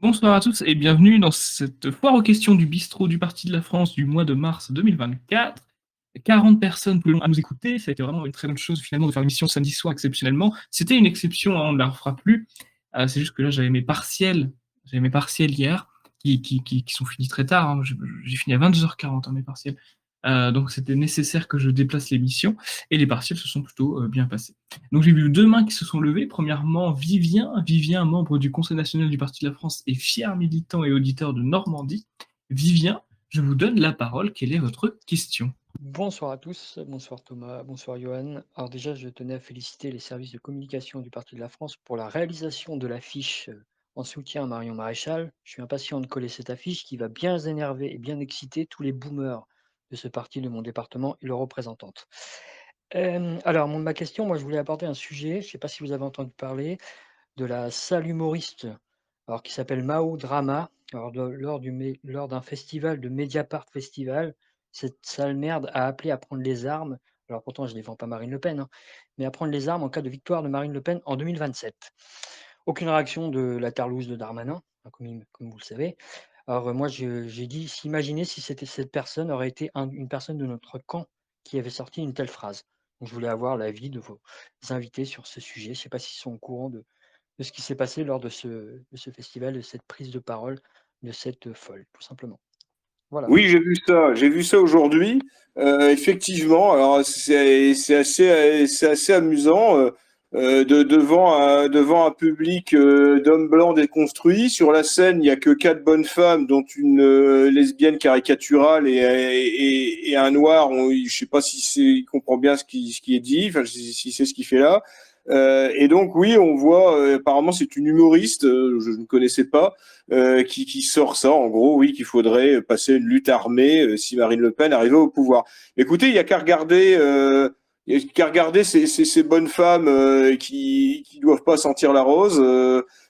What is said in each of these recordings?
Bonsoir à tous et bienvenue dans cette foire aux questions du bistrot du Parti de la France du mois de mars 2024. 40 personnes à nous écouter, ça a été vraiment une très bonne chose finalement de faire l'émission samedi soir exceptionnellement. C'était une exception, hein, on ne la refera plus. C'est juste que là j'avais mes partiels hier qui sont finis très tard, hein. J'ai fini à 22h40 mes partiels. Donc c'était nécessaire que je déplace l'émission et les partiels se sont plutôt bien passés. Donc j'ai vu deux mains qui se sont levées. Premièrement, Vivien, membre du Conseil national du Parti de la France et fier militant et auditeur de Normandie. Vivien, je vous donne la parole. Quelle est votre question? Bonsoir à tous, bonsoir Thomas, bonsoir Johan. Alors déjà, je tenais à féliciter les services de communication du Parti de la France pour la réalisation de l'affiche en soutien à Marion Maréchal. Je suis impatient de coller cette affiche qui va bien énerver et bien exciter tous les boomers de ce parti de mon département et leurs représentantes. Alors, ma question, moi je voulais apporter un sujet, je ne sais pas si vous avez entendu parler, de la salle humoriste, alors qui s'appelle Mao Drama. Alors lors d'un festival de Mediapart Festival, cette sale merde a appelé à prendre les armes, alors pourtant je ne défends pas Marine Le Pen, hein, mais à prendre les armes en cas de victoire de Marine Le Pen en 2027. Aucune réaction de la Terlouze de Darmanin, hein, comme vous le savez. Alors moi j'ai dit, s'imaginer si c'était cette personne aurait été une personne de notre camp qui avait sorti une telle phrase. Donc je voulais avoir l'avis de vos invités sur ce sujet. Je ne sais pas s'ils sont au courant de ce qui s'est passé lors de ce festival, de cette prise de parole de cette folle, tout simplement. Voilà. Oui, j'ai vu ça aujourd'hui. Effectivement, alors c'est assez amusant devant un public d'hommes blancs déconstruits. Sur la scène, il y a que quatre bonnes femmes, dont une lesbienne caricaturale et un noir. Je sais pas si il comprend bien ce qui est dit, enfin si c'est ce qu'il fait là. Et donc oui, on voit. Apparemment, c'est une humoriste. Je ne connaissais pas qui sort ça, en gros, oui, qu'il faudrait passer une lutte armée si Marine Le Pen arrivait au pouvoir. Écoutez, il y a qu'à regarder ces bonnes femmes qui doivent pas sentir la rose.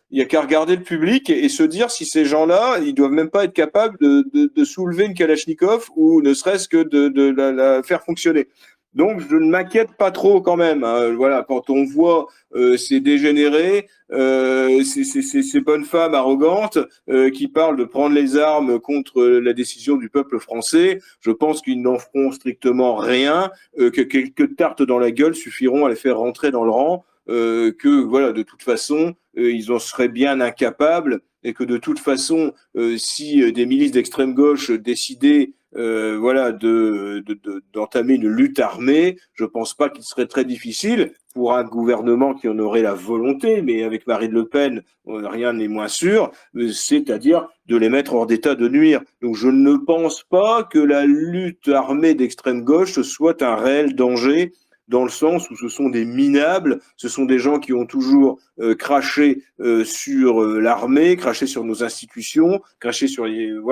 Il y a qu'à regarder le public et se dire si ces gens-là, ils doivent même pas être capables de soulever une Kalachnikov ou ne serait-ce que de la faire fonctionner. Donc, je ne m'inquiète pas trop quand même, hein. Voilà, quand on voit ces dégénérés, ces bonnes femmes arrogantes qui parlent de prendre les armes contre la décision du peuple français, je pense qu'ils n'en feront strictement rien, que quelques tartes dans la gueule suffiront à les faire rentrer dans le rang, que voilà, de toute façon, ils en seraient bien incapables et que de toute façon, si des milices d'extrême gauche décidaient voilà, d'entamer une lutte armée, je pense pas qu'il serait très difficile pour un gouvernement qui en aurait la volonté, mais avec Marine Le Pen, rien n'est moins sûr, c'est-à-dire de les mettre hors d'état de nuire. Donc je ne pense pas que la lutte armée d'extrême gauche soit un réel danger dans le sens où ce sont des minables, ce sont des gens qui ont toujours craché sur l'armée, craché sur nos institutions, craché sur les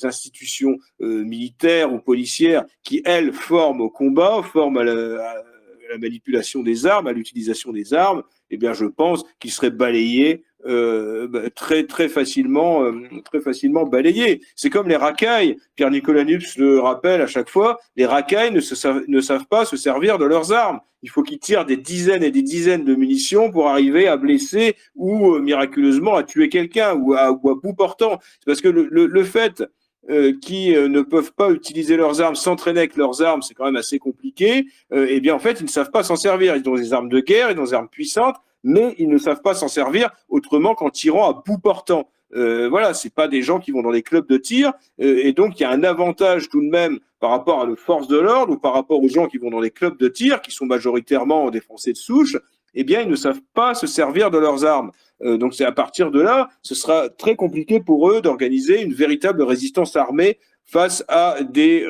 institutions militaires ou policières qui, elles, forment au combat, forment à la manipulation des armes, à l'utilisation des armes. Eh bien, je pense qu'ils seraient balayés très facilement balayés. C'est comme les racailles. Pierre-Nicolas Nupes le rappelle à chaque fois. Les racailles ne savent pas se servir de leurs armes. Il faut qu'ils tirent des dizaines et des dizaines de munitions pour arriver à blesser ou miraculeusement à tuer quelqu'un ou à bout portant. C'est parce que le fait qui ne peuvent pas utiliser leurs armes, s'entraîner avec leurs armes, c'est quand même assez compliqué. Eh bien, en fait, ils ne savent pas s'en servir. Ils ont des armes de guerre, ils ont des armes puissantes, mais ils ne savent pas s'en servir autrement qu'en tirant à bout portant. Voilà, c'est pas des gens qui vont dans les clubs de tir, et donc il y a un avantage tout de même par rapport à nos forces de l'ordre ou par rapport aux gens qui vont dans les clubs de tir, qui sont majoritairement des Français de souche. Eh bien, ils ne savent pas se servir de leurs armes. Donc c'est à partir de là, ce sera très compliqué pour eux d'organiser une véritable résistance armée face à des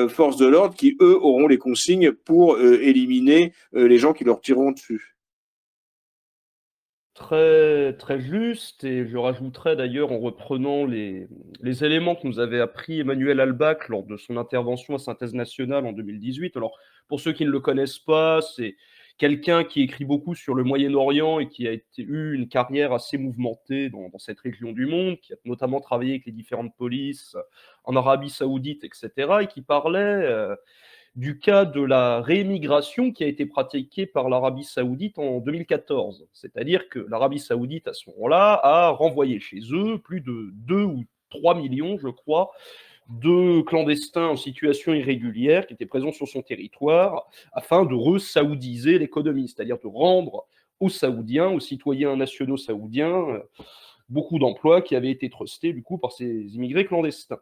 forces de l'ordre qui, eux, auront les consignes pour éliminer les gens qui leur tireront dessus. Très, très juste, et je rajouterais d'ailleurs en reprenant les éléments que nous avait appris Emmanuel Albach lors de son intervention à Synthèse Nationale en 2018. Alors, pour ceux qui ne le connaissent pas, c'est quelqu'un qui écrit beaucoup sur le Moyen-Orient et qui a eu une carrière assez mouvementée dans cette région du monde, qui a notamment travaillé avec les différentes polices en Arabie Saoudite, etc., et qui parlait du cas de la réémigration qui a été pratiquée par l'Arabie Saoudite en 2014. C'est-à-dire que l'Arabie Saoudite, à ce moment-là, a renvoyé chez eux plus de 2 ou 3 millions, je crois, de clandestins en situation irrégulière qui étaient présents sur son territoire afin de re-saoudiser l'économie, c'est-à-dire de rendre aux Saoudiens, aux citoyens nationaux saoudiens, beaucoup d'emplois qui avaient été trustés du coup par ces immigrés clandestins.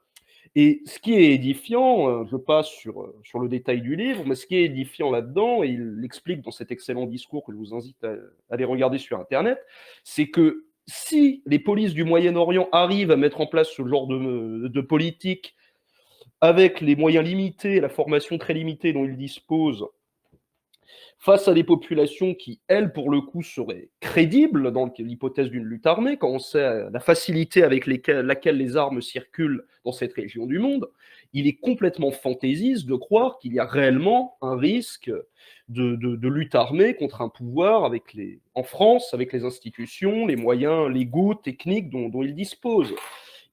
Et ce qui est édifiant, je passe sur le détail du livre, mais ce qui est édifiant là-dedans, et il l'explique dans cet excellent discours que je vous invite à aller regarder sur Internet, c'est que si les polices du Moyen-Orient arrivent à mettre en place ce genre de politique avec les moyens limités, la formation très limitée dont ils disposent, face à des populations qui, elles, pour le coup, seraient crédibles dans l'hypothèse d'une lutte armée, quand on sait la facilité avec laquelle les armes circulent dans cette région du monde, il est complètement fantaisiste de croire qu'il y a réellement un risque de lutte armée contre un pouvoir en France, avec les institutions, les moyens légaux, techniques dont ils disposent.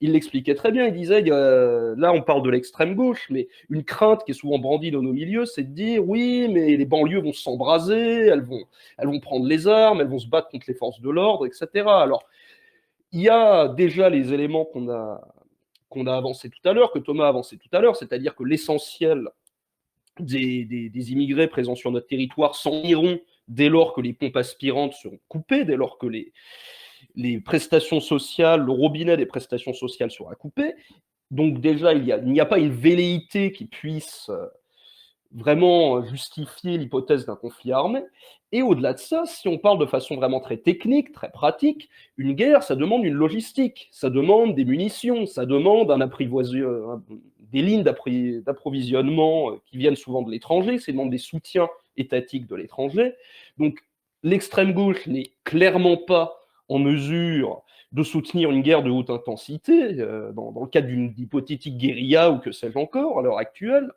Il l'expliquait très bien, il disait, là on parle de l'extrême gauche, mais une crainte qui est souvent brandie dans nos milieux, c'est de dire, oui, mais les banlieues vont s'embraser, elles vont prendre les armes, elles vont se battre contre les forces de l'ordre, etc. Alors, il y a déjà les éléments qu'on a avancés tout à l'heure, que Thomas a avancé tout à l'heure, c'est-à-dire que l'essentiel des immigrés présents sur notre territoire s'en iront dès lors que les pompes aspirantes seront coupées, dès lors que les prestations sociales, le robinet des prestations sociales sera coupé. Donc déjà, il n'y a pas une velléité qui puisse vraiment justifier l'hypothèse d'un conflit armé. Et au-delà de ça, si on parle de façon vraiment très technique, très pratique, une guerre, ça demande une logistique, ça demande des munitions, ça demande des lignes d'approvisionnement qui viennent souvent de l'étranger, ça demande des soutiens étatiques de l'étranger. Donc l'extrême gauche n'est clairement pas en mesure de soutenir une guerre de haute intensité, dans le cadre d'une hypothétique guérilla ou que sais-je encore, à l'heure actuelle.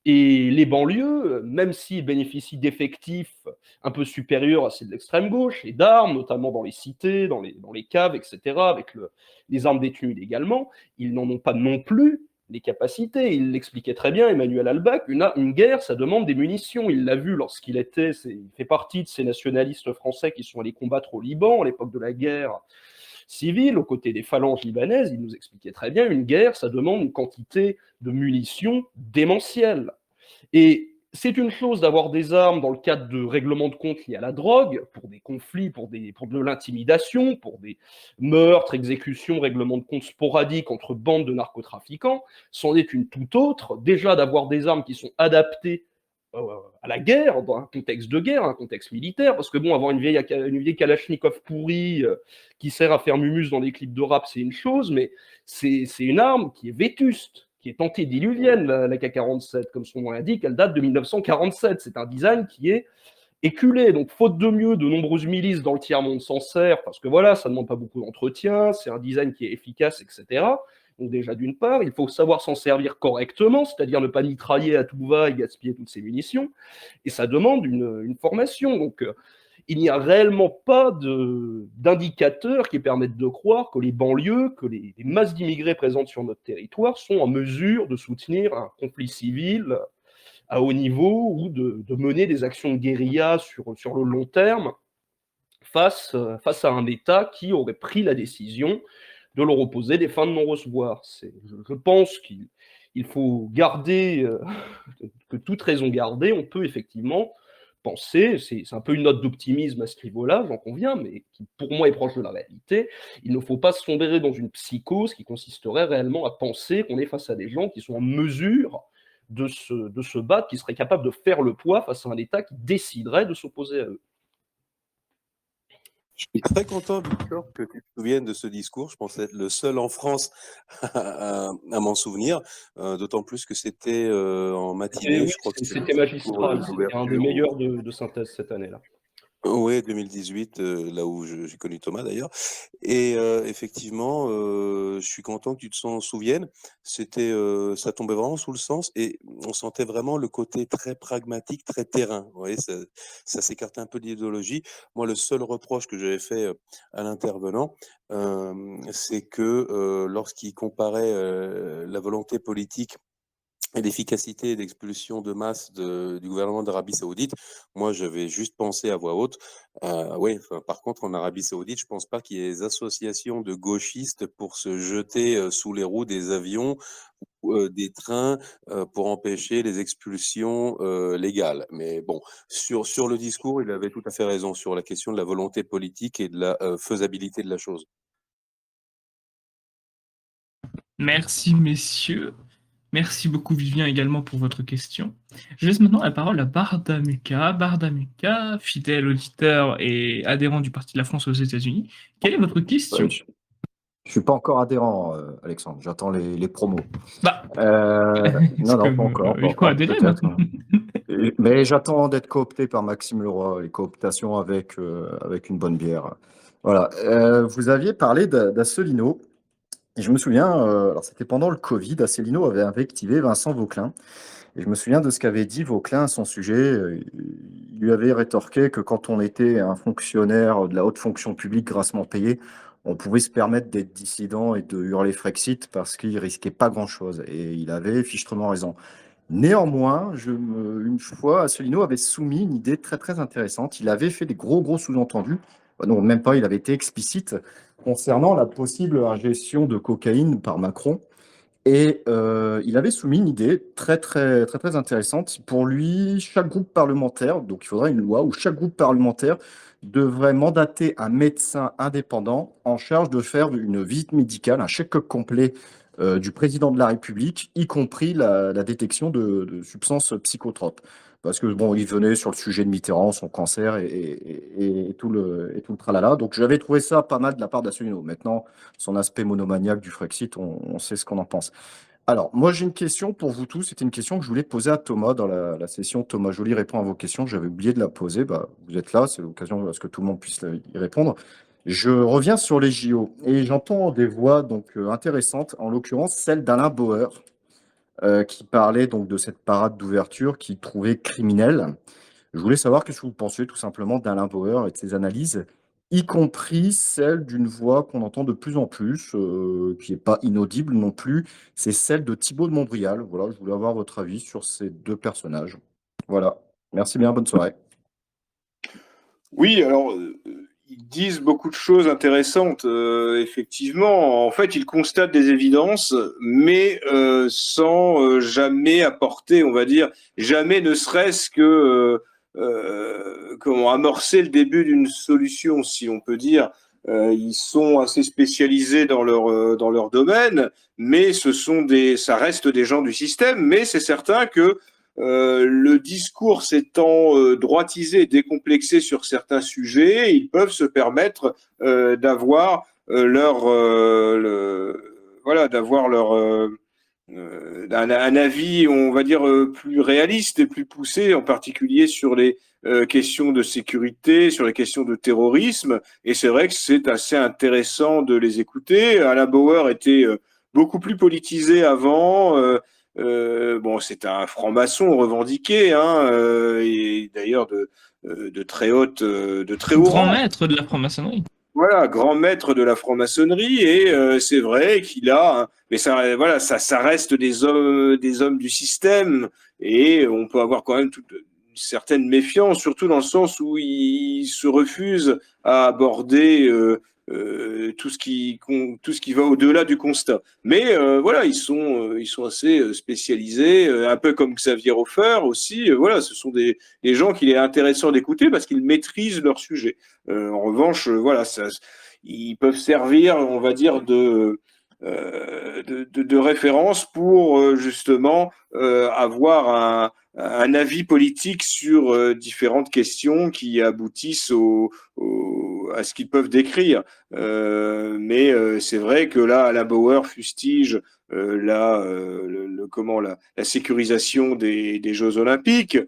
Et les banlieues, même s'ils bénéficient d'effectifs un peu supérieurs à ceux de l'extrême gauche, et d'armes, notamment dans les cités, dans les caves, etc., avec les armes détenues illégalement, ils n'en ont pas non plus les capacités. Il l'expliquait très bien, Emmanuel Halbach, une guerre, ça demande des munitions. Il l'a vu lorsqu'il il fait partie de ces nationalistes français qui sont allés combattre au Liban à l'époque de la guerre civile, aux côtés des phalanges libanaises. Il nous expliquait très bien, une guerre, ça demande une quantité de munitions démentielle. Et c'est une chose d'avoir des armes dans le cadre de règlements de compte liés à la drogue, pour des conflits, pour de l'intimidation, pour des meurtres, exécutions, règlements de compte sporadiques entre bandes de narcotrafiquants. C'en est une toute autre, déjà d'avoir des armes qui sont adaptées à la guerre, dans un contexte de guerre, un contexte militaire, parce que bon, avoir une vieille Kalachnikov pourrie qui sert à faire mumus dans des clips de rap, c'est une chose, mais c'est une arme qui est vétuste, qui est antédiluvienne, la K-47, comme son nom l'indique, elle date de 1947. C'est un design qui est éculé. Donc, faute de mieux, de nombreuses milices dans le tiers-monde s'en servent, parce que voilà, ça ne demande pas beaucoup d'entretien, c'est un design qui est efficace, etc. Donc déjà, d'une part, il faut savoir s'en servir correctement, c'est-à-dire ne pas mitrailler à tout va et gaspiller toutes ses munitions, et ça demande une formation. Donc, il n'y a réellement pas d'indicateurs qui permettent de croire que les banlieues, que les masses d'immigrés présentes sur notre territoire sont en mesure de soutenir un conflit civil à haut niveau ou de mener des actions de guérilla sur le long terme face à un État qui aurait pris la décision de leur opposer des fins de non-recevoir. Je pense qu'il faut garder, que toute raison gardée, on peut effectivement penser, c'est un peu une note d'optimisme à ce niveau-là, j'en conviens, mais qui pour moi est proche de la réalité. Il ne faut pas sombrer dans une psychose qui consisterait réellement à penser qu'on est face à des gens qui sont en mesure de se battre, qui seraient capables de faire le poids face à un État qui déciderait de s'opposer à eux. Je suis très content, Victor, que tu te souviennes de ce discours. Je pense être le seul en France à m'en souvenir, d'autant plus que c'était en matinée. Oui, je crois que c'était magistral, c'était un des meilleurs de synthèse cette année-là. Oui, 2018, là où j'ai connu Thomas d'ailleurs. Et effectivement, je suis content que tu t'en souviennes. C'était, ça tombait vraiment sous le sens et on sentait vraiment le côté très pragmatique, très terrain. Vous voyez, ça s'écartait un peu de l'idéologie. Moi, le seul reproche que j'avais fait à l'intervenant, c'est que lorsqu'il comparait la volonté politique et l'efficacité d'expulsion de masse du gouvernement d'Arabie Saoudite, moi j'avais juste pensé à voix haute. Oui, par contre en Arabie Saoudite, je pense pas qu'il y ait des associations de gauchistes pour se jeter sous les roues des avions ou des trains pour empêcher les expulsions légales. Mais bon, sur le discours, il avait tout à fait raison sur la question de la volonté politique et de la faisabilité de la chose. Merci, messieurs. Merci beaucoup, Vivien, également pour votre question. Je laisse maintenant la parole à Bardamuka. Bardamuka, fidèle auditeur et adhérent du Parti de la France aux États-Unis. Quelle est votre question? Je suis pas encore adhérent, Alexandre. J'attends les promos. Bah, Non, pas encore. il faut adhérer peut-être. maintenant. Mais j'attends d'être coopté par Maxime Leroy, les cooptations avec une bonne bière. Voilà. Vous aviez parlé d'Asselineau. Et je me souviens, alors c'était pendant le Covid, Asselineau avait invectivé Vincent Vauquelin. Et je me souviens de ce qu'avait dit Vauquelin à son sujet. Il lui avait rétorqué que quand on était un fonctionnaire de la haute fonction publique grassement payé, on pouvait se permettre d'être dissident et de hurler Frexit parce qu'il risquait pas grand-chose. Et il avait fichtrement raison. Néanmoins, une fois, Asselineau avait soumis une idée très très intéressante. Il avait fait des gros sous-entendus, non, même pas, il avait été explicite concernant la possible ingestion de cocaïne par Macron. Et il avait soumis une idée très intéressante. Pour lui, chaque groupe parlementaire, donc il faudrait une loi où chaque groupe parlementaire devrait mandater un médecin indépendant en charge de faire une visite médicale, un check-up complet du président de la République, y compris la détection de substances psychotropes. Parce que bon, il venait sur le sujet de Mitterrand, son cancer et tout le tralala. Donc j'avais trouvé ça pas mal de la part d'Asselineau. Maintenant, son aspect monomaniaque du Frexit, on sait ce qu'on en pense. Alors, moi, j'ai une question pour vous tous. C'était une question que je voulais poser à Thomas dans la session. Thomas Joly répond à vos questions. J'avais oublié de la poser. Bah, vous êtes là, c'est l'occasion à ce que tout le monde puisse y répondre. Je reviens sur les JO et j'entends des voix donc intéressantes, en l'occurrence celle d'Alain Bauer, qui parlait donc de cette parade d'ouverture qu'il trouvait criminelle. Je voulais savoir qu'est-ce que vous pensiez tout simplement d'Alain Bauer et de ses analyses, y compris celle d'une voix qu'on entend de plus en plus, qui n'est pas inaudible non plus, c'est celle de Thibault de Montbrial. Voilà, je voulais avoir votre avis sur ces deux personnages. Voilà, merci bien, bonne soirée. Oui, alors ils disent beaucoup de choses intéressantes, effectivement. En fait, ils constatent des évidences, mais sans jamais apporter, on va dire, jamais ne serait-ce que comment amorcer le début d'une solution, si on peut dire. Ils sont assez spécialisés dans leur domaine, mais ça reste des gens du système. Mais c'est certain que le discours s'étant droitisé et décomplexé sur certains sujets, ils peuvent se permettre d'avoir un avis, on va dire, plus réaliste et plus poussé, en particulier sur les questions de sécurité, sur les questions de terrorisme. Et c'est vrai que c'est assez intéressant de les écouter. Alain Bauer était beaucoup plus politisé avant. Bon, c'est un franc-maçon revendiqué, hein, et d'ailleurs de très haut Grand rang. maître de la franc-maçonnerie. Voilà, grand maître de la franc-maçonnerie, et c'est vrai qu'il a, mais ça, voilà, ça reste des hommes du système, et on peut avoir quand même une certaine méfiance, surtout dans le sens où il se refuse à aborder tout ce qui va au-delà du constat. Mais voilà, ils sont assez spécialisés, un peu comme Xavier Hofer aussi. Voilà, ce sont des gens qu'il est intéressant d'écouter parce qu'ils maîtrisent leur sujet. En revanche, voilà, ils peuvent servir, on va dire, de référence pour justement avoir un avis politique sur différentes questions qui aboutissent à ce qu'ils peuvent décrire. Mais c'est vrai que là, Alain Bauer fustige la sécurisation des Jeux Olympiques,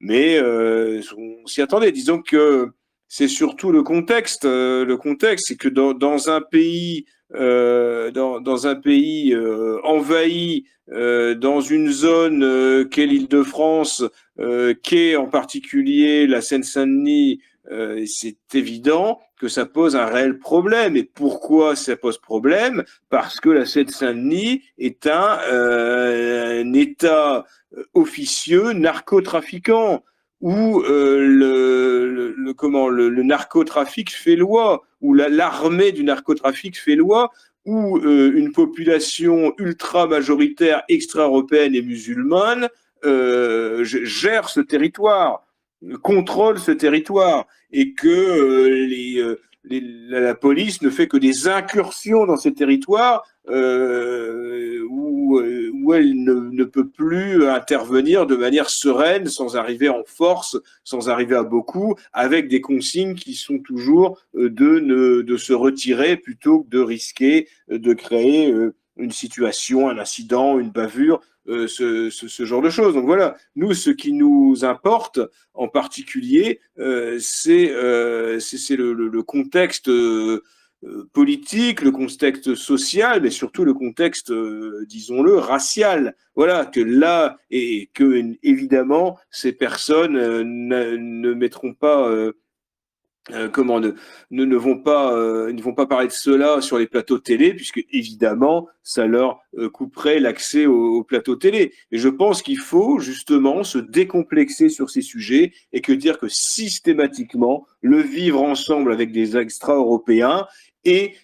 mais on s'y attendait. Disons que c'est surtout le contexte. Le contexte, c'est que dans un pays dans un pays envahi, dans une zone qu'est l'Île-de-France, qu'est en particulier la Seine-Saint-Denis, C'est évident que ça pose un réel problème. Et pourquoi ça pose problème? Parce que la Seine-Saint-Denis est un État officieux narcotrafiquant où le narcotrafic fait loi, où l'armée du narcotrafic fait loi, où une population ultra majoritaire extra-européenne et musulmane gère ce territoire, contrôle ce territoire, et que la police ne fait que des incursions dans ces territoires où elle ne peut plus intervenir de manière sereine, sans arriver en force, sans arriver à beaucoup, avec des consignes qui sont toujours de se retirer plutôt que de risquer de créer une situation, un incident, une bavure, ce genre de choses. Donc voilà, nous, ce qui nous importe en particulier, c'est le contexte politique, le contexte social, mais surtout le contexte, disons-le, racial. Voilà, que là, et que évidemment, ces personnes ne mettront pas ne vont pas parler de cela sur les plateaux télé, puisque évidemment ça leur couperait l'accès au plateau télé. Et je pense qu'il faut justement se décomplexer sur ces sujets et que dire que systématiquement le vivre ensemble avec des extra-européens est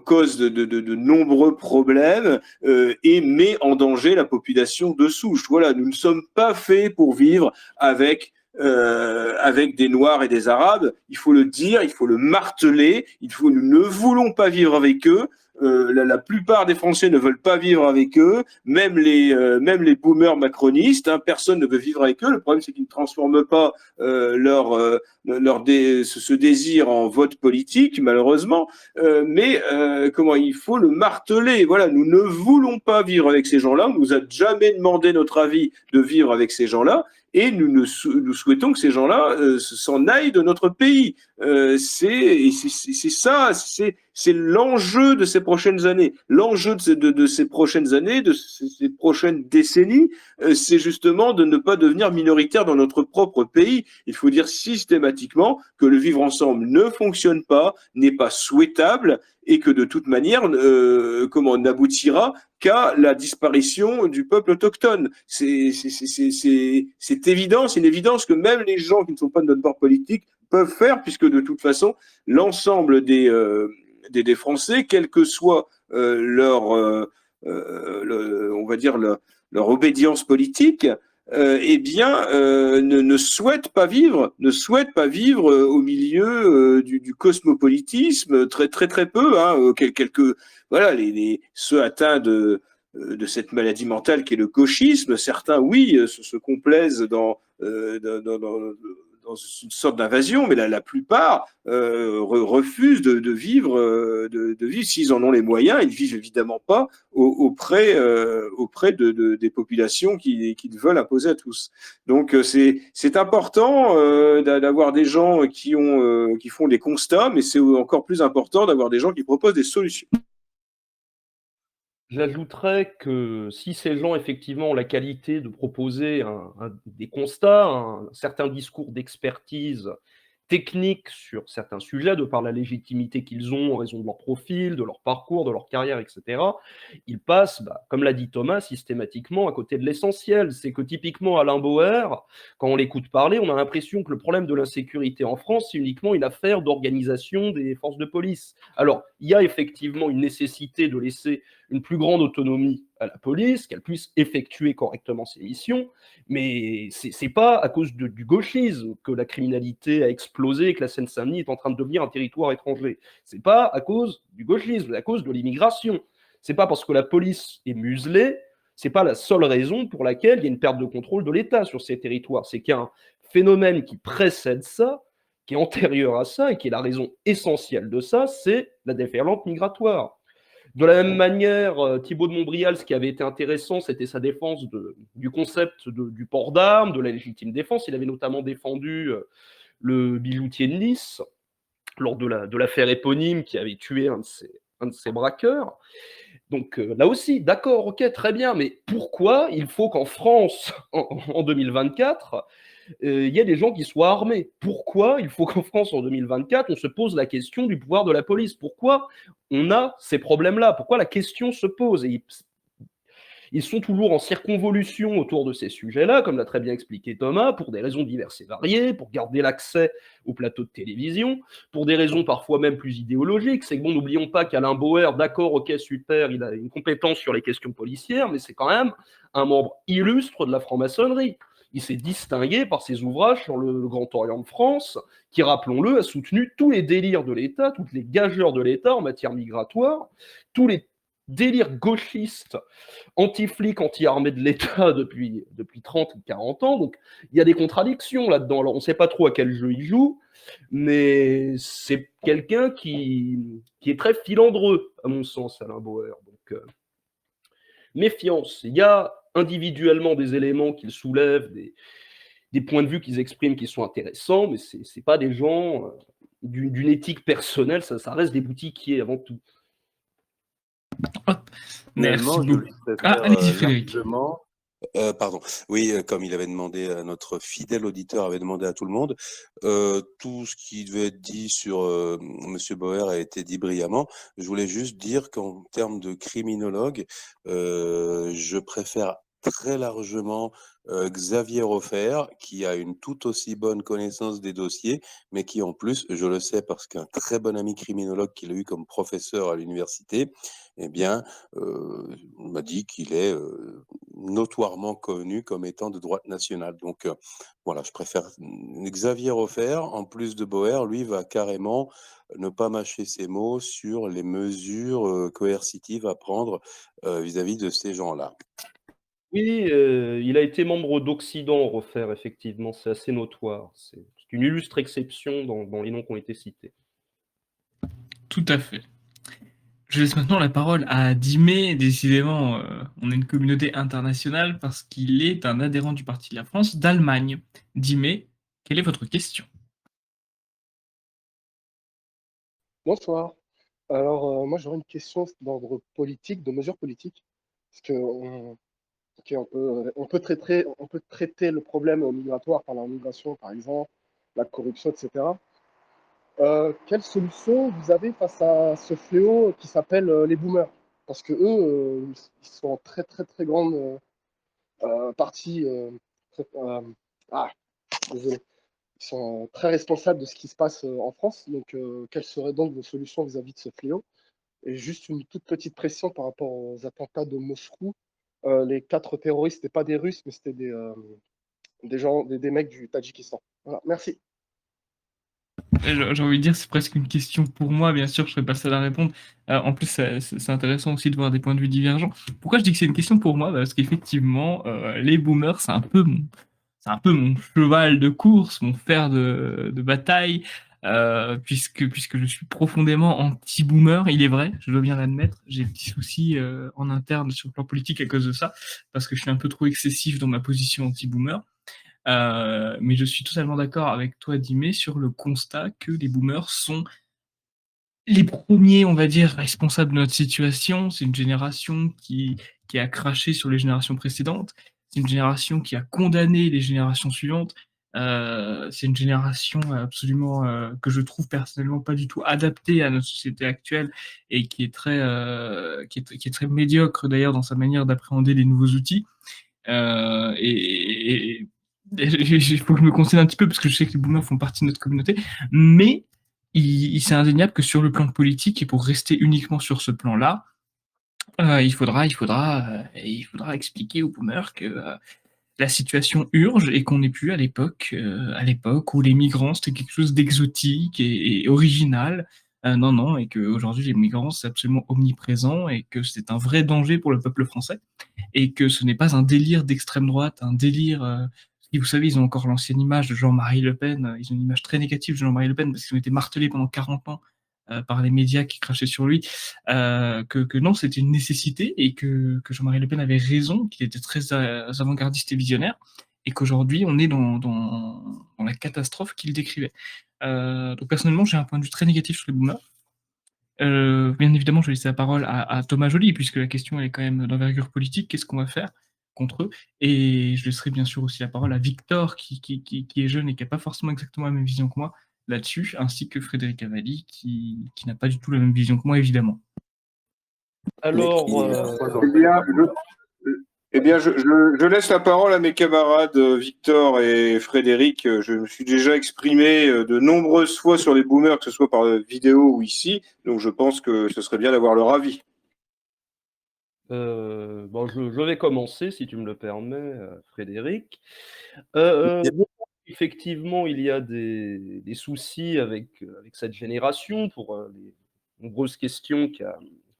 cause de nombreux problèmes et met en danger la population de souche. Voilà, nous ne sommes pas faits pour vivre avec des Noirs et des Arabes. Il faut le dire, il faut le marteler. Nous ne voulons pas vivre avec eux. La plupart des Français ne veulent pas vivre avec eux, même les boomers macronistes, hein, personne ne veut vivre avec eux. Le problème, c'est qu'ils ne transforment pas ce désir en vote politique, malheureusement. Il faut le marteler. Voilà, nous ne voulons pas vivre avec ces gens-là. On nous a jamais demandé notre avis de vivre avec ces gens-là. Et nous souhaitons que ces gens-là s'en aillent de notre pays. C'est ça, c'est l'enjeu de ces prochaines années. L'enjeu de ces prochaines années, de ces prochaines décennies, c'est justement de ne pas devenir minoritaire dans notre propre pays. Il faut dire systématiquement que le vivre ensemble ne fonctionne pas, n'est pas souhaitable, et que de toute manière, n'aboutira qu'à la disparition du peuple autochtone. C'est évident, c'est une évidence que même les gens qui ne sont pas de notre bord politique peuvent faire, puisque de toute façon, l'ensemble des Français, quelle que soit leur obédience politique, ne souhaitent pas vivre au milieu du cosmopolitisme, très très très peu, hein, voilà, ceux atteints de cette maladie mentale qui est le gauchisme, certains oui se complaisent dans une sorte d'invasion, mais la plupart refusent de vivre, s'ils en ont les moyens. Ils ne vivent évidemment pas auprès des populations qui veulent imposer à tous. Donc c'est important d'avoir des gens qui font des constats, mais c'est encore plus important d'avoir des gens qui proposent des solutions. J'ajouterais que si ces gens, effectivement, ont la qualité de proposer des constats, un certain discours d'expertise technique sur certains sujets, de par la légitimité qu'ils ont en raison de leur profil, de leur parcours, de leur carrière, etc., ils passent, comme l'a dit Thomas, systématiquement à côté de l'essentiel. C'est que typiquement Alain Bauer, quand on l'écoute parler, on a l'impression que le problème de l'insécurité en France, c'est uniquement une affaire d'organisation des forces de police. Alors, il y a effectivement une nécessité de laisser une plus grande autonomie à la police, qu'elle puisse effectuer correctement ses missions, mais c'est pas à cause du gauchisme que la criminalité a explosé et que la Seine-Saint-Denis est en train de devenir un territoire étranger. C'est pas à cause du gauchisme, c'est à cause de l'immigration. C'est pas parce que la police est muselée, c'est pas la seule raison pour laquelle il y a une perte de contrôle de l'État sur ces territoires. C'est qu'il y a un phénomène qui précède ça, qui est antérieur à ça, et qui est la raison essentielle de ça, c'est la déferlante migratoire. De la même manière, Thibault de Montbrial, ce qui avait été intéressant, c'était sa défense du concept du port d'armes, de la légitime défense. Il avait notamment défendu le bijoutier de Nice lors de l'affaire éponyme qui avait tué un de ses braqueurs. Donc là aussi, d'accord, ok, très bien, mais pourquoi il faut qu'en France, en 2024, il y a des gens qui soient armés. Pourquoi il faut qu'en France, en 2024, on se pose la question du pouvoir de la police? Pourquoi on a ces problèmes-là? Pourquoi la question se pose? Et ils sont toujours en circonvolution autour de ces sujets-là, comme l'a très bien expliqué Thomas, pour des raisons diverses et variées, pour garder l'accès aux plateaux de télévision, pour des raisons parfois même plus idéologiques. C'est que bon, n'oublions pas qu'Alain Bauer, d'accord, ok, super, il a une compétence sur les questions policières, mais c'est quand même un membre illustre de la franc-maçonnerie. Il s'est distingué par ses ouvrages sur le Grand Orient de France, qui, rappelons-le, a soutenu tous les délires de l'État, toutes les gageures de l'État en matière migratoire, tous les délires gauchistes anti-flics, anti-armée de l'État depuis 30 ou 40 ans. Donc, il y a des contradictions là-dedans. Alors, on ne sait pas trop à quel jeu il joue, mais c'est quelqu'un qui est très filandreux, à mon sens, Alain Bauer. Donc, méfiance. Il y a individuellement des éléments qu'il soulève, des points de vue qu'ils expriment qui sont intéressants, mais ce n'est pas des gens d'une éthique personnelle, ça reste des boutiquiers avant tout. Hop. Merci Finalement, je beaucoup. lui préfère Ah, allez-y, Frédéric. largement. Pardon. Oui, comme il avait demandé à notre fidèle auditeur, avait demandé à tout le monde, tout ce qui devait être dit sur Monsieur Bauer a été dit brillamment. Je voulais juste dire qu'en termes de criminologue, je préfère très largement Xavier Hofer, qui a une tout aussi bonne connaissance des dossiers, mais qui en plus, je le sais parce qu'un très bon ami criminologue qu'il a eu comme professeur à l'université, eh bien, m'a dit qu'il est notoirement connu comme étant de droite nationale. Donc voilà, je préfère Xavier Hofer, en plus de Bauer, lui va carrément ne pas mâcher ses mots sur les mesures coercitives à prendre vis-à-vis de ces gens-là. Oui, il a été membre d'Occident, Hofer, effectivement, c'est assez notoire. C'est une illustre exception dans les noms qui ont été cités. Tout à fait. Je laisse maintenant la parole à Dimé. Décidément, on est une communauté internationale parce qu'il est un adhérent du Parti de la France d'Allemagne. Dimé, quelle est votre question? Bonsoir. Alors, moi, j'aurais une question d'ordre politique, de mesures politiques. Parce que on peut traiter le problème migratoire par la migration, par exemple, la corruption, etc. Quelle solution vous avez face à ce fléau qui s'appelle les boomers? Parce que eux, ils sont en très, très, très grande partie. Ah, désolé. Ils sont très responsables de ce qui se passe en France. Donc, quelles seraient donc vos solutions vis-à-vis de ce fléau? Et juste une toute petite précision par rapport aux attentats de Moscou. Les 4 terroristes n'étaient pas des Russes, mais c'était des gens, des mecs du Tadjikistan. Voilà, merci. J'ai envie de dire, c'est presque une question pour moi, bien sûr, je serais pas seul à répondre. En plus, c'est intéressant aussi de voir des points de vue divergents. Pourquoi je dis que c'est une question pour moi? Parce qu'effectivement, les boomers, c'est un peu mon cheval de course, mon fer de bataille, puisque je suis profondément anti-boomer, il est vrai, je dois bien l'admettre. J'ai des petits soucis en interne sur le plan politique à cause de ça, parce que je suis un peu trop excessif dans ma position anti-boomer. Mais je suis totalement d'accord avec toi, Dimé, sur le constat que les boomers sont les premiers, on va dire, responsables de notre situation. C'est une génération qui a craché sur les générations précédentes. C'est une génération qui a condamné les générations suivantes. C'est une génération absolument que je trouve personnellement pas du tout adaptée à notre société actuelle et qui est qui est très médiocre d'ailleurs dans sa manière d'appréhender les nouveaux outils. Il faut que je me concerne un petit peu parce que je sais que les boomers font partie de notre communauté, mais c'est indéniable que sur le plan politique, et pour rester uniquement sur ce plan-là, il faudra expliquer aux boomers que la situation urge et qu'on n'est plus à l'époque où les migrants c'était quelque chose d'exotique et original. Non, non, et qu'aujourd'hui les migrants c'est absolument omniprésent et que c'est un vrai danger pour le peuple français et que ce n'est pas un délire d'extrême droite, un délire. Et vous savez, ils ont encore l'ancienne image de Jean-Marie Le Pen. Ils ont une image très négative de Jean-Marie Le Pen parce qu'ils ont été martelés pendant 40 ans par les médias qui crachaient sur lui. Que non, c'était une nécessité et que Jean-Marie Le Pen avait raison, qu'il était très avant-gardiste et visionnaire, et qu'aujourd'hui, on est dans la catastrophe qu'il décrivait. Donc personnellement, j'ai un point de vue très négatif sur les boomers. Bien évidemment, je vais laisser la parole à Thomas Joly, puisque la question elle est quand même d'envergure politique. Qu'est-ce qu'on va faire? contre eux. Et je laisserai bien sûr aussi la parole à Victor, qui est jeune et qui n'a pas forcément exactement la même vision que moi là-dessus, ainsi que Frédéric Cavalli, qui n'a pas du tout la même vision que moi, évidemment. Mais Alors, qui croise Eh bien, je laisse la parole à mes camarades Victor et Frédéric. Je me suis déjà exprimé de nombreuses fois sur les boomers, que ce soit par vidéo ou ici, donc je pense que ce serait bien d'avoir leur avis. bon, je vais commencer, si tu me le permets, Frédéric. bien. Bon, effectivement, il y a des soucis avec cette génération pour les nombreuses questions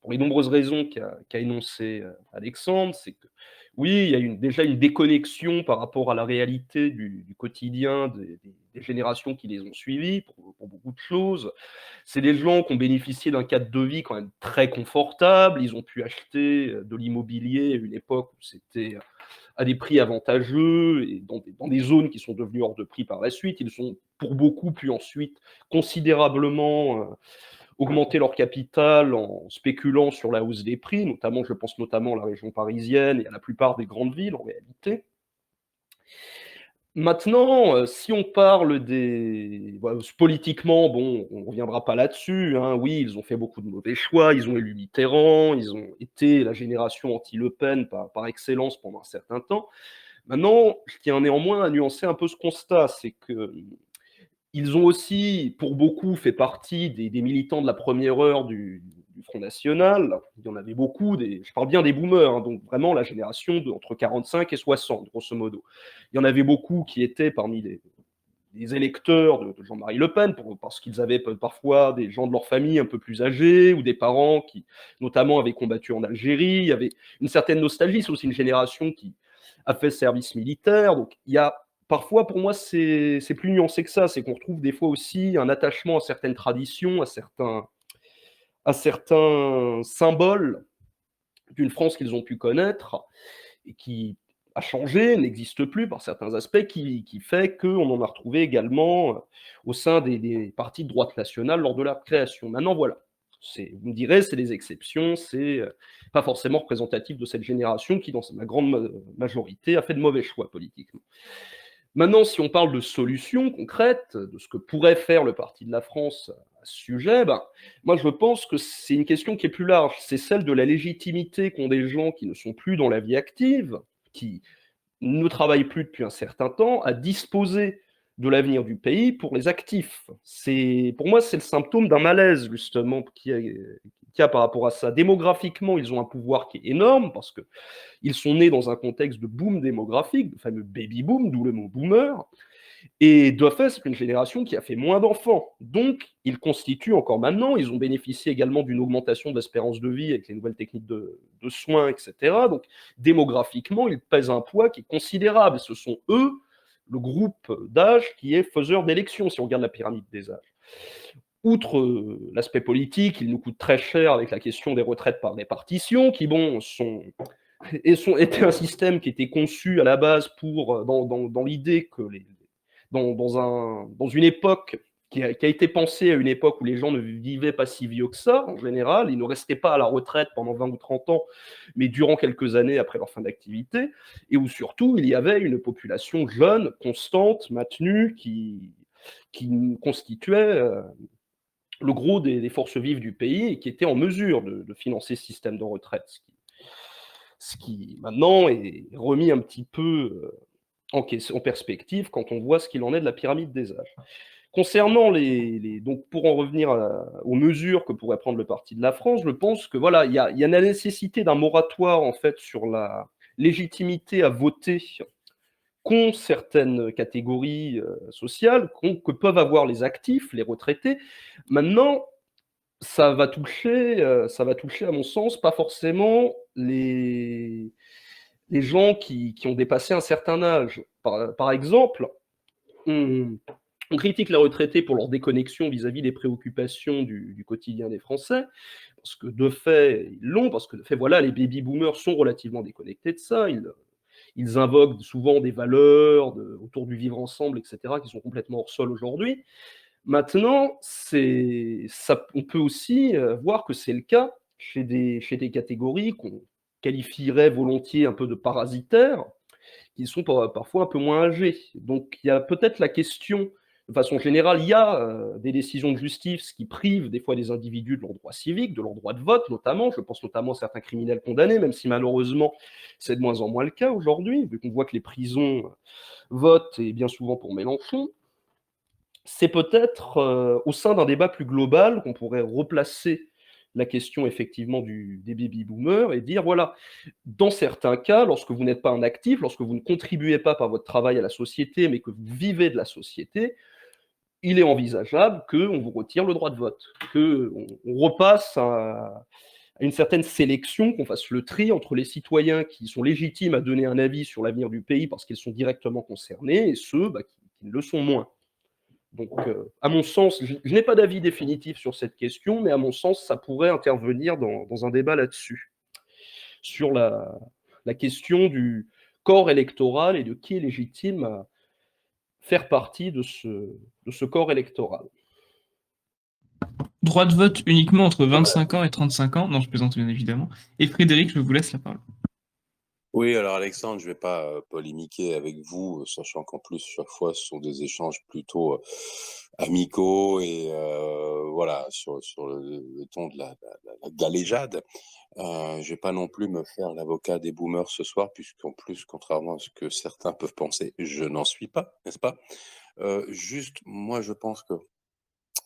pour les nombreuses raisons qu'a énoncé Alexandre. C'est que oui, il y a déjà une déconnexion par rapport à la réalité du quotidien des générations qui les ont suivis pour beaucoup de choses. C'est des gens qui ont bénéficié d'un cadre de vie quand même très confortable. Ils ont pu acheter de l'immobilier à une époque où c'était à des prix avantageux et dans des zones qui sont devenues hors de prix par la suite. Ils ont pour beaucoup pu ensuite considérablement augmenter leur capital en spéculant sur la hausse des prix, notamment, je pense notamment à la région parisienne et à la plupart des grandes villes en réalité. Maintenant, si on parle politiquement, bon, on ne reviendra pas là-dessus, hein. Oui, ils ont fait beaucoup de mauvais choix, ils ont élu Mitterrand, ils ont été la génération anti-Le Pen par excellence pendant un certain temps. Maintenant, je tiens néanmoins à nuancer un peu ce constat, c'est qu'ils ont aussi, pour beaucoup, fait partie des militants de la première heure du Front National. Il y en avait beaucoup, je parle bien des boomers, hein, donc vraiment la génération entre 45 et 60, grosso modo. Il y en avait beaucoup qui étaient parmi les électeurs de Jean-Marie Le Pen, parce qu'ils avaient parfois des gens de leur famille un peu plus âgés, ou des parents qui, notamment, avaient combattu en Algérie. Il y avait une certaine nostalgie, c'est aussi une génération qui a fait service militaire. Donc il y a parfois, pour moi, c'est plus nuancé que ça, c'est qu'on retrouve des fois aussi un attachement à certaines traditions, à certains symboles d'une France qu'ils ont pu connaître, et qui a changé, n'existe plus par certains aspects, qui fait qu'on en a retrouvé également au sein des partis de droite nationale lors de leur création. Maintenant, voilà. Vous me direz, c'est des exceptions, c'est pas forcément représentatif de cette génération qui, dans sa grande majorité, a fait de mauvais choix politiquement. Maintenant, si on parle de solutions concrètes, de ce que pourrait faire le Parti de la France à ce sujet, moi je pense que c'est une question qui est plus large. C'est celle de la légitimité qu'ont des gens qui ne sont plus dans la vie active, qui ne travaillent plus depuis un certain temps, à disposer de l'avenir du pays pour les actifs. Pour moi, c'est le symptôme d'un malaise, justement, qu'il y a par rapport à ça. Démographiquement, ils ont un pouvoir qui est énorme, parce que ils sont nés dans un contexte de boom démographique, le fameux baby boom, d'où le mot boomer. Et de fait, c'est une génération qui a fait moins d'enfants. Donc, ils constituent encore maintenant, ils ont bénéficié également d'une augmentation de l'espérance de vie avec les nouvelles techniques de soins, etc. Donc, démographiquement, ils pèsent un poids qui est considérable. Ce sont eux, le groupe d'âge, qui est faiseur d'élections, si on regarde la pyramide des âges. Outre l'aspect politique, ils nous coûtent très cher avec la question des retraites par répartition, qui, bon, était un système qui était conçu à la base dans l'idée que dans une époque qui a été pensée à une époque où les gens ne vivaient pas si vieux que ça, en général, ils ne restaient pas à la retraite pendant 20 ou 30 ans, mais durant quelques années après leur fin d'activité, et où surtout il y avait une population jeune, constante, maintenue, qui constituait le gros des forces vives du pays et qui était en mesure de financer ce système de retraite, ce qui maintenant est remis un petit peu en perspective quand on voit ce qu'il en est de la pyramide des âges. Concernant donc pour en revenir aux mesures que pourrait prendre le Parti de la France, je pense que voilà, il y a la nécessité d'un moratoire en fait sur la légitimité à voter qu'ont certaines catégories sociales, que peuvent avoir les actifs, les retraités. Maintenant, ça va toucher, à mon sens, pas forcément les gens qui ont dépassé un certain âge. Par exemple, on critique les retraités pour leur déconnexion vis-à-vis des préoccupations du quotidien des Français, parce que de fait, ils l'ont, parce que de fait, voilà, les baby-boomers sont relativement déconnectés de ça, ils invoquent souvent des valeurs autour du vivre ensemble, etc., qui sont complètement hors sol aujourd'hui. Maintenant, on peut aussi voir que c'est le cas chez des catégories qualifierait volontiers un peu de parasitaires, qui sont parfois un peu moins âgés. Donc il y a peut-être la question, de façon générale, il y a des décisions de justice qui privent des fois des individus de leur droit civique, de leur droit de vote notamment. Je pense notamment à certains criminels condamnés, même si malheureusement c'est de moins en moins le cas aujourd'hui, vu qu'on voit que les prisons votent et bien souvent pour Mélenchon. C'est peut-être au sein d'un débat plus global qu'on pourrait replacer la question effectivement des baby boomers et dire voilà, dans certains cas, lorsque vous n'êtes pas un actif, lorsque vous ne contribuez pas par votre travail à la société, mais que vous vivez de la société, il est envisageable qu'on vous retire le droit de vote, qu'on repasse à une certaine sélection, qu'on fasse le tri entre les citoyens qui sont légitimes à donner un avis sur l'avenir du pays parce qu'ils sont directement concernés et ceux qui ne le sont moins. Donc, à mon sens, je n'ai pas d'avis définitif sur cette question, mais à mon sens, ça pourrait intervenir dans un débat là-dessus, sur la question du corps électoral et de qui est légitime à faire partie de ce corps électoral. Droit de vote uniquement entre 25 ans et 35 ans. Non, je plaisante bien évidemment. Et Frédéric, je vous laisse la parole. Oui, alors Alexandre, je vais pas polémiquer avec vous, sachant qu'en plus, chaque fois, ce sont des échanges plutôt amicaux et voilà, sur le ton de la galéjade. Je vais pas non plus me faire l'avocat des boomers ce soir, puisqu'en plus, contrairement à ce que certains peuvent penser, je n'en suis pas, n'est-ce pas? Juste, moi, je pense que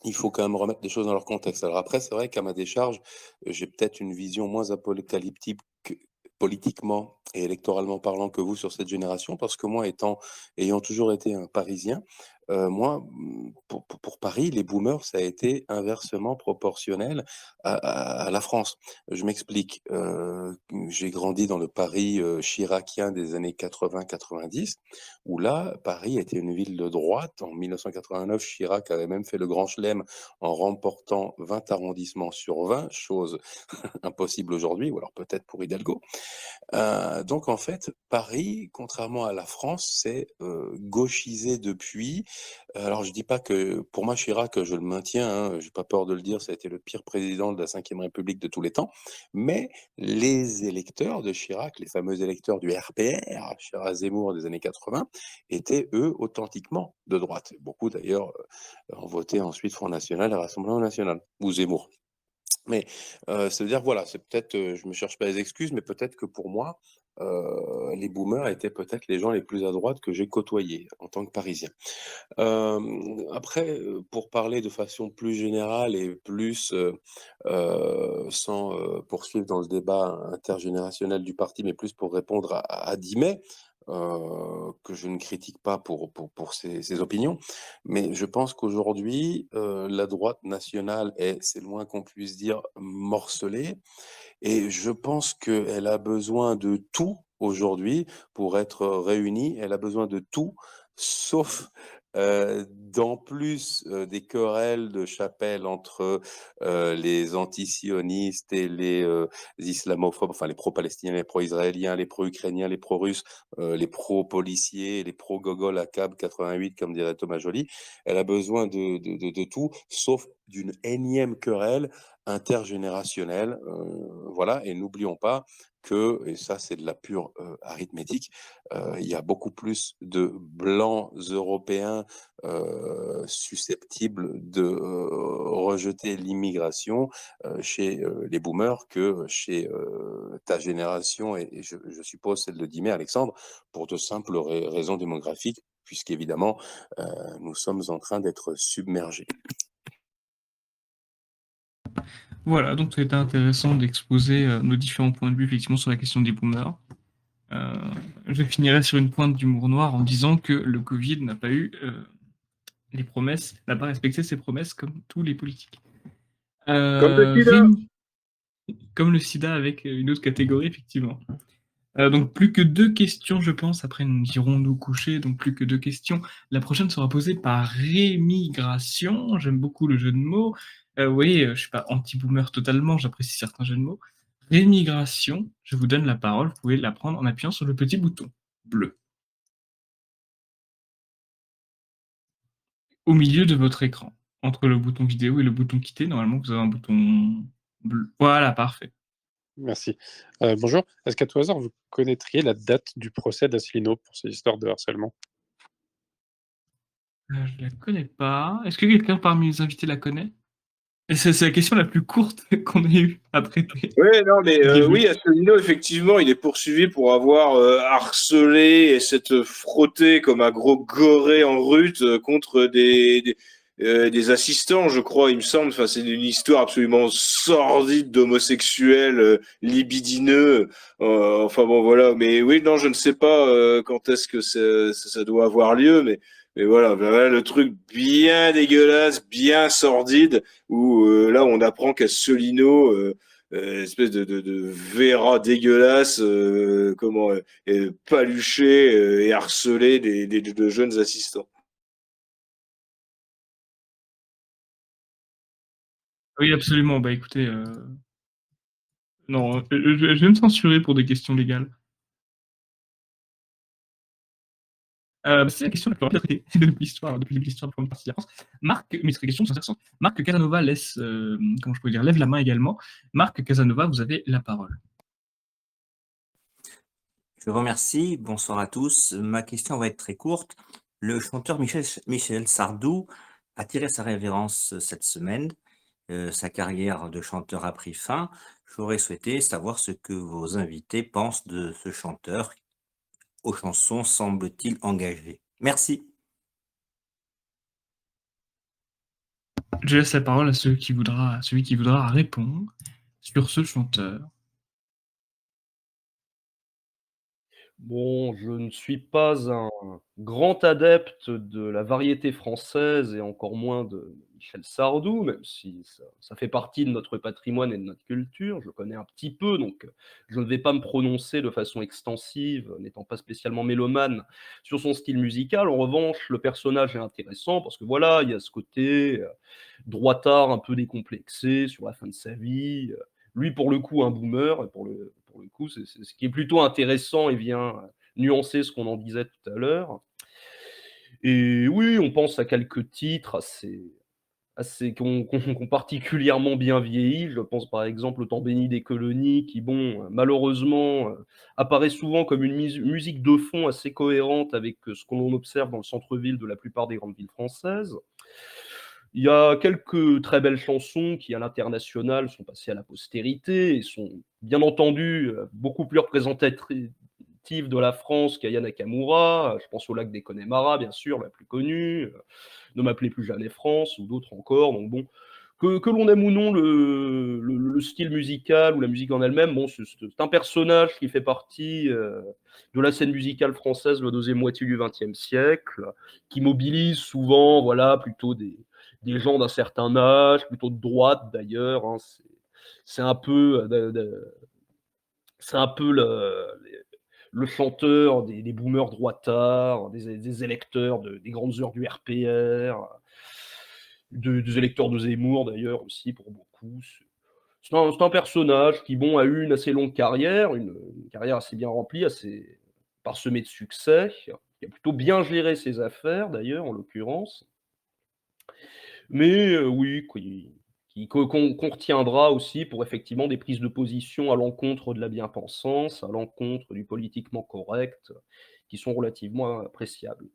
il faut quand même remettre des choses dans leur contexte. Alors après, c'est vrai qu'à ma décharge, j'ai peut-être une vision moins apocalyptique politiquement et électoralement parlant que vous sur cette génération, parce que moi, ayant toujours été un Parisien, moi, pour Paris, les boomers, ça a été inversement proportionnel à la France. Je m'explique. J'ai grandi dans le Paris chiracien des années 80-90, où là, Paris était une ville de droite. En 1989, Chirac avait même fait le grand chelem en remportant 20 arrondissements sur 20, chose impossible aujourd'hui, ou alors peut-être pour Hidalgo. Donc en fait, Paris, contrairement à la France, s'est gauchisé depuis. Alors je dis pas que pour moi Chirac, je le maintiens, hein, j'ai pas peur de le dire, ça a été le pire président de la Ve République de tous les temps. Mais les électeurs de Chirac, les fameux électeurs du RPR, Chirac Zemmour des années 80, étaient eux authentiquement de droite. Beaucoup d'ailleurs ont voté ensuite Front National et Rassemblement National, ou Zemmour. Mais ça veut dire, voilà, c'est peut-être, je me cherche pas les excuses, mais peut-être que pour moi, les boomers étaient peut-être les gens les plus à droite que j'ai côtoyés en tant que Parisien. Après, pour parler de façon plus générale et plus, sans, poursuivre dans le débat intergénérationnel du parti, mais plus pour répondre à Dimet, que je ne critique pas pour ses opinions. Mais je pense qu'aujourd'hui, la droite nationale est, c'est le moins qu'on puisse dire, morcelée. Et je pense qu'elle a besoin de tout aujourd'hui pour être réunie. Elle a besoin de tout, sauf d'en plus des querelles de chapelle entre les antisionistes et les islamophobes, enfin les pro-palestiniens, les pro-israéliens, les pro-ukrainiens, les pro-russes, les pro-policiers, les pro-gogol à cab 88, comme dirait Thomas Joly. Elle a besoin de tout, sauf d'une énième querelle intergénérationnelle. Voilà, et n'oublions pas que, et ça c'est de la pure arithmétique, il y a beaucoup plus de blancs européens susceptibles de rejeter l'immigration chez les boomers que chez ta génération, et je suppose celle de Dimet, Alexandre, pour de simples raisons démographiques, puisqu'évidemment, nous sommes en train d'être submergés. Voilà, donc c'était intéressant d'exposer nos différents points de vue effectivement sur la question des boomers. Je finirai sur une pointe d'humour noir en disant que le Covid n'a pas eu les promesses, n'a pas respecté ses promesses comme tous les politiques. Comme le sida. Comme le sida avec une autre catégorie, effectivement. Donc plus que 2 questions, je pense. Après, nous irons nous coucher. Donc plus que 2 questions. La prochaine sera posée par Rémigration. J'aime beaucoup le jeu de mots. Vous voyez, je suis pas anti-boomer totalement. J'apprécie certains jeux de mots. Rémigration, je vous donne la parole. Vous pouvez la prendre en appuyant sur le petit bouton bleu au milieu de votre écran. Entre le bouton vidéo et le bouton quitter, normalement, vous avez un bouton bleu. Voilà, parfait. Merci. Bonjour. Est-ce qu'à tout hasard, vous connaîtriez la date du procès d'Asselineau pour ces histoires de harcèlement? Je la connais pas. Est-ce que quelqu'un parmi les invités la connaît? Et c'est la question la plus courte qu'on ait eue à traiter. Oui, non, mais J'ai vu. oui, Asselineau, effectivement, il est poursuivi pour avoir harcelé et s'être frotté comme un gros goré en rut contre des assistants, je crois, il me semble. Enfin, c'est une histoire absolument sordide d'homosexuels libidineux. Enfin bon, voilà. Mais oui, non, je ne sais pas quand est-ce que ça doit avoir lieu, mais voilà, le truc bien dégueulasse, bien sordide, où là, on apprend qu'Asselineau espèce de Vera dégueulasse, palucher et harceler de jeunes assistants. Oui, absolument. Bah écoutez, non, je vais me censurer pour des questions légales. C'est la question la plus rapide à traiter depuis l'histoire, depuis l'histoire de la première partie de la France. Mais cette question, c'est intéressant. Marc Casanova laisse, comment je pourrais dire, lève la main également. Marc Casanova, vous avez la parole. Je vous remercie. Bonsoir à tous. Ma question va être très courte. Le chanteur Michel Sardou a tiré sa révérence cette semaine. Sa carrière de chanteur a pris fin. J'aurais souhaité savoir ce que vos invités pensent de ce chanteur aux chansons semble-t-il engagées. Merci. Je laisse la parole à celui qui voudra répondre sur ce chanteur. Bon, je ne suis pas un grand adepte de la variété française et encore moins de Michel Sardou, même si ça fait partie de notre patrimoine et de notre culture. Je connais un petit peu, donc je ne vais pas me prononcer de façon extensive, n'étant pas spécialement mélomane, sur son style musical. En revanche, le personnage est intéressant parce que voilà, il y a ce côté droitard un peu décomplexé sur la fin de sa vie. Lui, pour le coup, un boomer, et pour le coup, c'est ce qui est plutôt intéressant et vient nuancer ce qu'on en disait tout à l'heure. Et oui, on pense à quelques titres qui ont particulièrement bien vieilli. Je pense par exemple au Temps béni des colonies, qui, bon, malheureusement, apparaît souvent comme une musique de fond assez cohérente avec ce qu'on observe dans le centre-ville de la plupart des grandes villes françaises. Il y a quelques très belles chansons qui, à l'international, sont passées à la postérité et sont, bien entendu, beaucoup plus représentatives de la France qu'Aya Nakamura. Je pense au Lac des Connemara, bien sûr, la plus connue, Ne m'appelez plus jamais France, ou d'autres encore. Donc bon, que l'on aime ou non le style musical ou la musique en elle-même, bon, c'est un personnage qui fait partie de la scène musicale française de la deuxième moitié du XXe siècle, qui mobilise souvent, voilà, plutôt des gens d'un certain âge, plutôt de droite d'ailleurs. Hein. C'est un peu, c'est un peu le chanteur des boomers droitards, des électeurs des grandes heures du RPR, des électeurs de Zemmour d'ailleurs aussi pour beaucoup. C'est un personnage qui, bon, a eu une assez longue carrière, une carrière assez bien remplie, assez parsemée de succès, qui a plutôt bien géré ses affaires d'ailleurs, en l'occurrence. Mais oui, qu'on retiendra aussi pour effectivement des prises de position à l'encontre de la bien-pensance, à l'encontre du politiquement correct, qui sont relativement appréciables.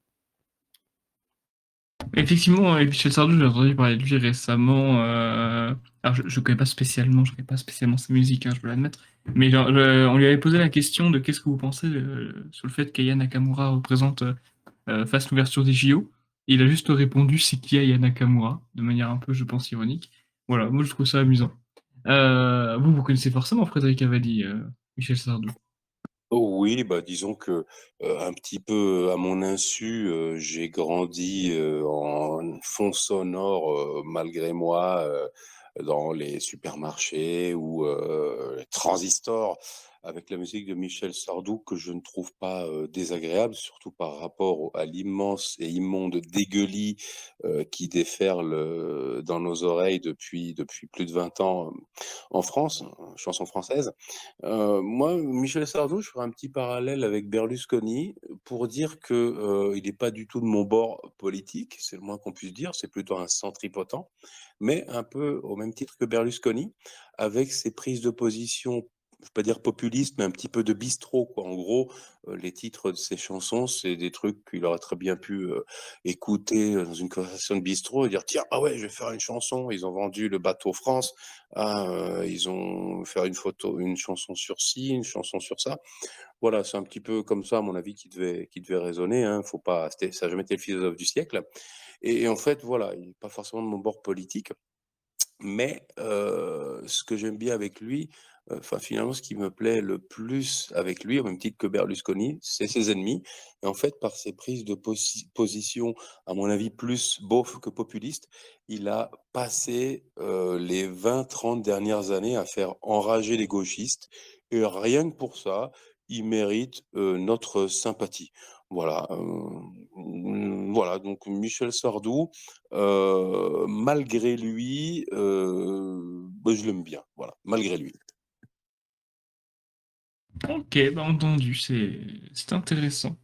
Effectivement, et Michel Sardou, j'ai entendu parler de lui récemment. Alors, je connais pas spécialement, sa musique, hein, je dois l'admettre. Mais genre, on lui avait posé la question de qu'est-ce que vous pensez sur le fait qu'Aya Nakamura représente fasse l'ouverture des JO. Et il a juste répondu c'est qui Aya Nakamura, de manière un peu, je pense, ironique. Voilà, moi je trouve ça amusant. Vous connaissez forcément Frédéric Cavalli, Michel Sardou. Oh oui, bah, disons que, un petit peu à mon insu, j'ai grandi, en fond sonore, malgré moi, dans les supermarchés ou, les transistors avec la musique de Michel Sardou que je ne trouve pas, désagréable, surtout par rapport à l'immense et immonde dégueulis, qui déferle, dans nos oreilles depuis plus de 20 ans, en France, chanson française. Moi, Michel Sardou, je ferai un petit parallèle avec Berlusconi pour dire que, il n'est pas du tout de mon bord politique, c'est le moins qu'on puisse dire, c'est plutôt un centripotent, mais un peu au même titre que Berlusconi, avec ses prises de position je vais pas dire populiste, mais un petit peu de bistrot, quoi. En gros, les titres de ses chansons, c'est des trucs qu'il aurait très bien pu écouter dans une conversation de bistrot et dire tiens, ah ouais, je vais faire une chanson. Ils ont vendu le bateau France, ils ont fait une chanson sur ci, une chanson sur ça. Voilà, c'est un petit peu comme ça, à mon avis, qui devait raisonner. Hein. Faut pas, ça n'a jamais été le philosophe du siècle. Et en fait, voilà, il n'est pas forcément de mon bord politique. Mais ce que j'aime bien avec lui, enfin finalement ce qui me plaît le plus avec lui, au même titre que Berlusconi, c'est ses ennemis. Et en fait, par ses prises de position, à mon avis, plus beauf que populiste, il a passé les 20-30 dernières années à faire enrager les gauchistes. Et rien que pour ça, il mérite notre sympathie. Voilà, voilà, donc Michel Sardou, malgré lui, bah, je l'aime bien, voilà, malgré lui. Ok, bah entendu, c'est intéressant.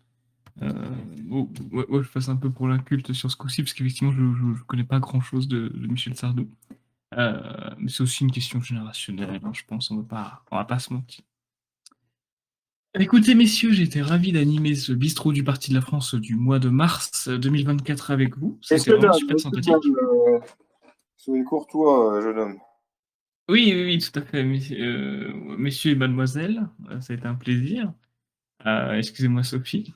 Je passe un peu pour l'inculte sur ce coup-ci, parce qu'effectivement, je connais pas grand-chose de Michel Sardou. Mais c'est aussi une question générationnelle, hein, je pense, on va pas se mentir. Écoutez, messieurs, j'ai été ravi d'animer ce bistrot du Parti de la France du mois de mars 2024 avec vous. C'était vraiment super sympathique. Soyez courtois, jeune homme. Oui, tout à fait, messieurs et mademoiselles, ça a été un plaisir. Excusez-moi, Sophie.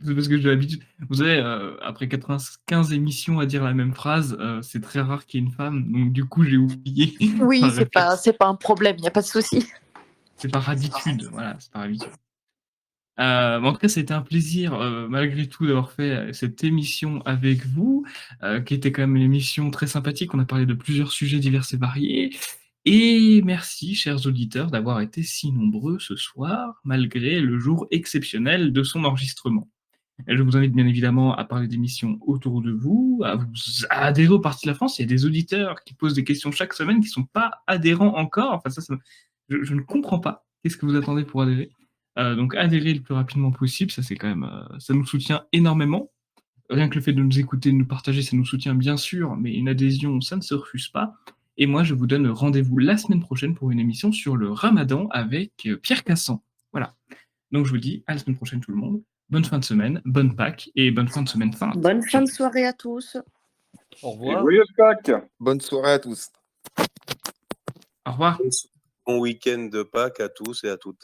C'est parce que j'ai l'habitude. Vous savez, après 95 émissions à dire la même phrase, c'est très rare qu'il y ait une femme, donc du coup, j'ai oublié. Oui, par c'est réflexe. pas un problème, il n'y a pas de souci. C'est par habitude, voilà, c'est par habitude. En tout cas, ça a été un plaisir, malgré tout, d'avoir fait cette émission avec vous, qui était quand même une émission très sympathique. On a parlé de plusieurs sujets divers et variés. Et merci, chers auditeurs, d'avoir été si nombreux ce soir, malgré le jour exceptionnel de son enregistrement. Et je vous invite bien évidemment à parler d'émissions autour de vous, à adhérer au Parti de la France. Il y a des auditeurs qui posent des questions chaque semaine qui ne sont pas adhérents encore. Enfin, je ne comprends pas. Qu'est-ce que vous attendez pour adhérer? Donc, adhérer le plus rapidement possible, ça c'est quand même, ça nous soutient énormément. Rien que le fait de nous écouter, de nous partager, ça nous soutient bien sûr, mais une adhésion, ça ne se refuse pas. Et moi, je vous donne rendez-vous la semaine prochaine pour une émission sur le Ramadan avec Pierre Cassan. Voilà. Donc, je vous dis à la semaine prochaine tout le monde. Bonne fin de semaine, bonne Pâques et bonne fin de semaine fin. Bonne fin de soirée à tous. Au Et revoir. joyeuse Pâques. Bonne soirée à tous. Au revoir. Bon week-end de Pâques à tous et à toutes.